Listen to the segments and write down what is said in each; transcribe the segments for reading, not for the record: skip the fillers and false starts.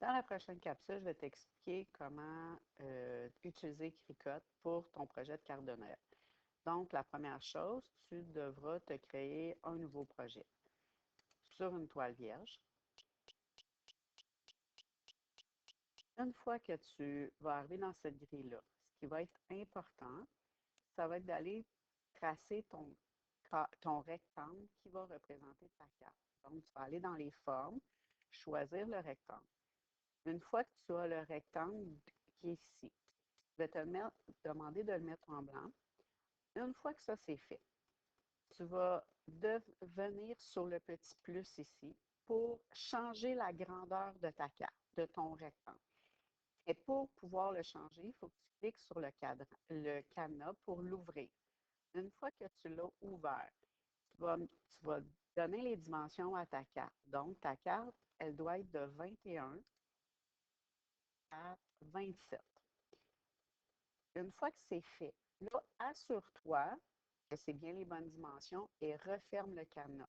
Dans la prochaine capsule, je vais t'expliquer comment utiliser Cricut pour ton projet de carte de Noël. Donc, la première chose, tu devras te créer un nouveau projet sur une toile vierge. Une fois que tu vas arriver dans cette grille-là, ce qui va être important, ça va être d'aller tracer ton rectangle qui va représenter ta carte. Donc, tu vas aller dans les formes, choisir le rectangle. Une fois que tu as le rectangle qui est ici, je vais te demander de le mettre en blanc. Une fois que ça c'est fait, tu vas venir sur le petit plus ici pour changer la grandeur de ta carte, de ton rectangle. Et pour pouvoir le changer, il faut que tu cliques sur le cadenas pour l'ouvrir. Une fois que tu l'as ouvert, tu vas donner les dimensions à ta carte. Donc, ta carte, elle doit être de 21 à 27. Une fois que c'est fait, là, assure-toi que c'est bien les bonnes dimensions et referme le cadenas.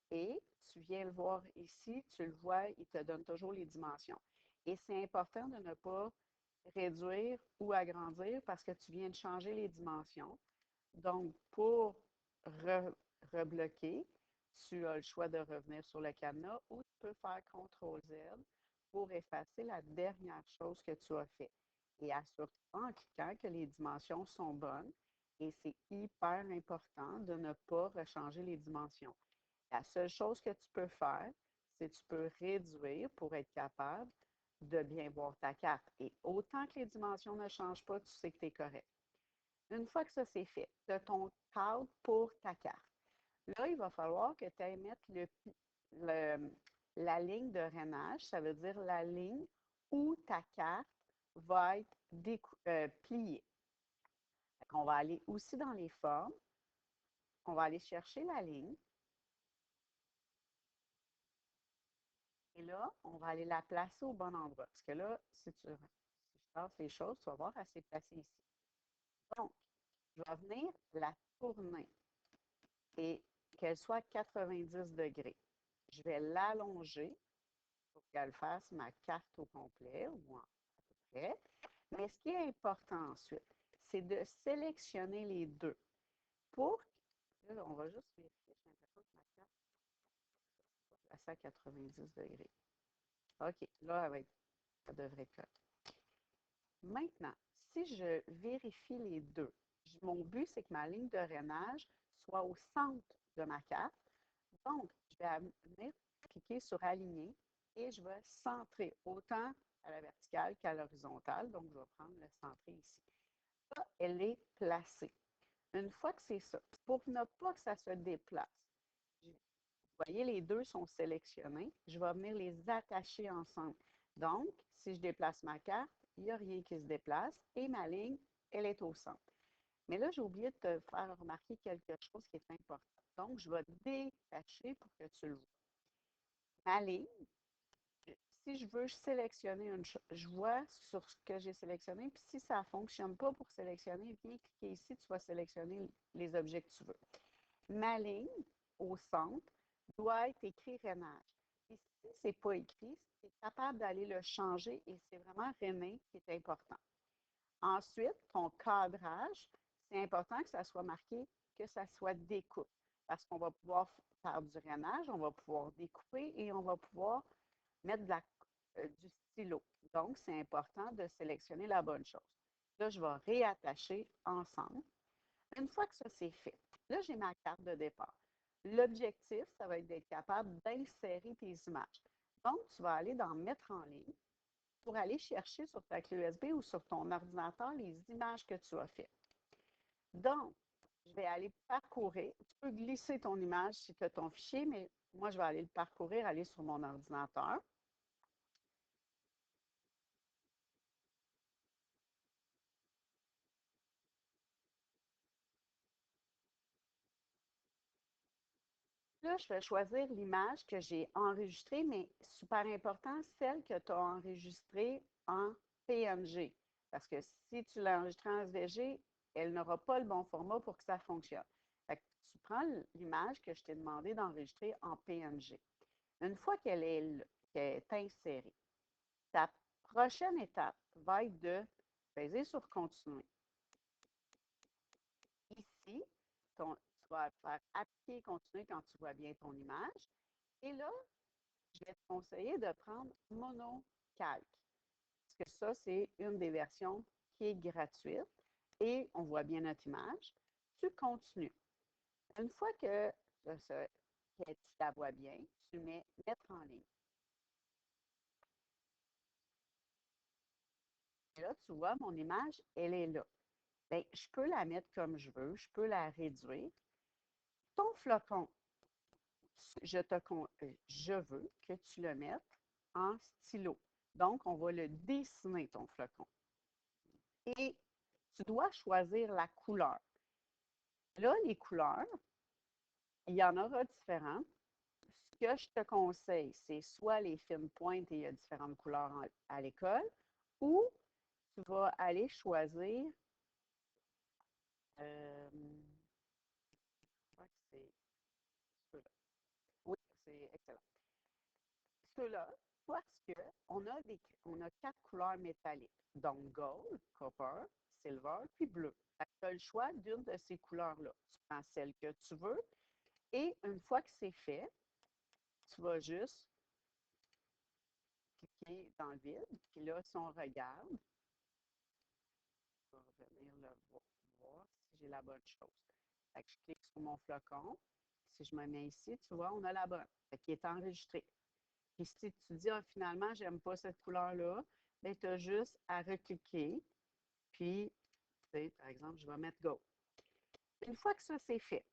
Et tu viens le voir ici, tu le vois, il te donne toujours les dimensions. Et c'est important de ne pas réduire ou agrandir parce que tu viens de changer les dimensions. Donc, pour rebloquer, tu as le choix de revenir sur le cadenas ou tu peux faire CTRL-Z pour effacer la dernière chose que tu as fait. Et assure-toi en cliquant que les dimensions sont bonnes et c'est hyper important de ne pas rechanger les dimensions. La seule chose que tu peux faire, c'est que tu peux réduire pour être capable de bien voir ta carte. Et autant que les dimensions ne changent pas, tu sais que tu es correct. Une fois que ça c'est fait, tu as ton cadre pour ta carte. Là, il va falloir que tu ailles mettre la ligne de rainage, ça veut dire la ligne où ta carte va être pliée. On va aller aussi dans les formes, on va aller chercher la ligne. Et là, on va aller la placer au bon endroit. Parce que là, si je passe les choses, tu vas voir, elle s'est placée ici. Donc, je vais venir la tourner et qu'elle soit à 90 degrés. Je vais l'allonger pour qu'elle fasse ma carte au complet, ou à peu près. Mais ce qui est important ensuite, c'est de sélectionner les deux. Pour, là, on va juste vérifier, j'ai l'impression que ma carte est placée à 90 degrés. OK, là, ça devrait coller. Maintenant, si je vérifie les deux, mon but, c'est que ma ligne de rainage soit au centre de ma carte. Donc, je vais venir cliquer sur Aligner et je vais centrer autant à la verticale qu'à l'horizontale. Donc, je vais prendre le centré ici. Là, elle est placée. Une fois que c'est ça, pour ne pas que ça se déplace, vous voyez, les deux sont sélectionnés. Je vais venir les attacher ensemble. Donc, si je déplace ma carte, il n'y a rien qui se déplace et ma ligne, elle est au centre. Mais là, j'ai oublié de te faire remarquer quelque chose qui est important. Donc, je vais détacher pour que tu le vois. Ma ligne, si je veux sélectionner une chose, je vois sur ce que j'ai sélectionné, puis si ça ne fonctionne pas pour sélectionner, viens cliquer ici, tu vas sélectionner les objets que tu veux. Ma ligne, au centre, doit être écrit Rénage. Et si ce n'est pas écrit, tu es capable d'aller le changer et c'est vraiment René qui est important. Ensuite, ton cadrage, c'est important que ça soit marqué, que ça soit découpe. Parce qu'on va pouvoir faire du rainage, on va pouvoir découper et on va pouvoir mettre du stylo. Donc, c'est important de sélectionner la bonne chose. Là, je vais réattacher ensemble. Une fois que ça c'est fait, là, j'ai ma carte de départ. L'objectif, ça va être d'être capable d'insérer tes images. Donc, tu vas aller dans Mettre en ligne pour aller chercher sur ta clé USB ou sur ton ordinateur les images que tu as faites. Donc, je vais aller parcourir. Tu peux glisser ton image si tu as ton fichier, mais moi, je vais aller le parcourir, aller sur mon ordinateur. Là, je vais choisir l'image que j'ai enregistrée, mais super important, celle que tu as enregistrée en PNG. Parce que si tu l'as enregistrée en SVG, elle n'aura pas le bon format pour que ça fonctionne. Fait que tu prends l'image que je t'ai demandé d'enregistrer en PNG. Une fois qu'elle est insérée, Ta prochaine étape va être de peser sur continuer. Ici, tu vas faire appliquer et continuer quand tu vois bien ton image. Et là, je vais te conseiller de prendre MonoCalc. Parce que ça, c'est une des versions qui est gratuite. Et on voit bien notre image. Tu continues. Une fois que tu la vois bien, tu mets mettre en ligne. Et là, tu vois, mon image, elle est là. Bien, je peux la mettre comme je veux, je peux la réduire. Ton flocon, je veux que tu le mettes en stylo. Donc, on va le dessiner, ton flocon. Et tu dois choisir la couleur. Là, les couleurs, il y en aura différentes. Ce que je te conseille, c'est soit les fines pointes et il y a différentes couleurs à l'école, ou tu vas aller choisir, je crois que c'est ceux-là. Oui, c'est excellent. Ceux-là, parce qu'on a 4 couleurs métalliques, donc gold, copper, silver, puis bleu. Tu as le choix d'une de ces couleurs-là. Tu prends celle que tu veux et une fois que c'est fait, tu vas juste cliquer dans le vide. Puis là, si on regarde, je vais revenir le voir si j'ai la bonne chose. Fait que je clique sur mon flocon. Si je me mets ici, tu vois, on a la bonne. Fait qu'il est enregistré. Puis si tu dis, ah, finalement, j'aime pas cette couleur-là, bien, tu as juste à recliquer. Puis, tu sais, par exemple, je vais mettre Go. Une fois que ça, c'est fait,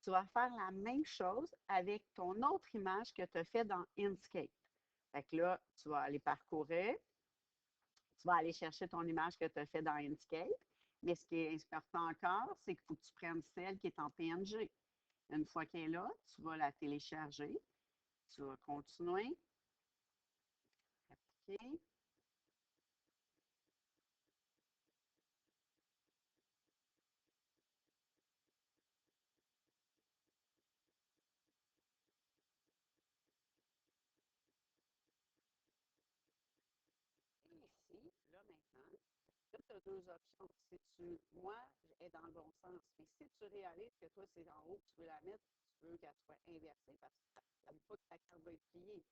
tu vas faire la même chose avec ton autre image que tu as fait dans Inkscape. Fait que là, tu vas aller parcourir, tu vas aller chercher ton image que tu as fait dans Inkscape. Mais ce qui est important encore, c'est qu'il faut que tu prennes celle qui est en PNG. Une fois qu'elle est là, tu vas la télécharger. Tu vas continuer, appliquer. Et ici, là maintenant, là, tu as deux options. Si tu, moi, est dans le bon sens. Mais si tu réalises que toi, c'est en haut que tu veux la mettre, tu veux qu'elle soit inversée parce que ça ne veut pas que ta carte va être pliée.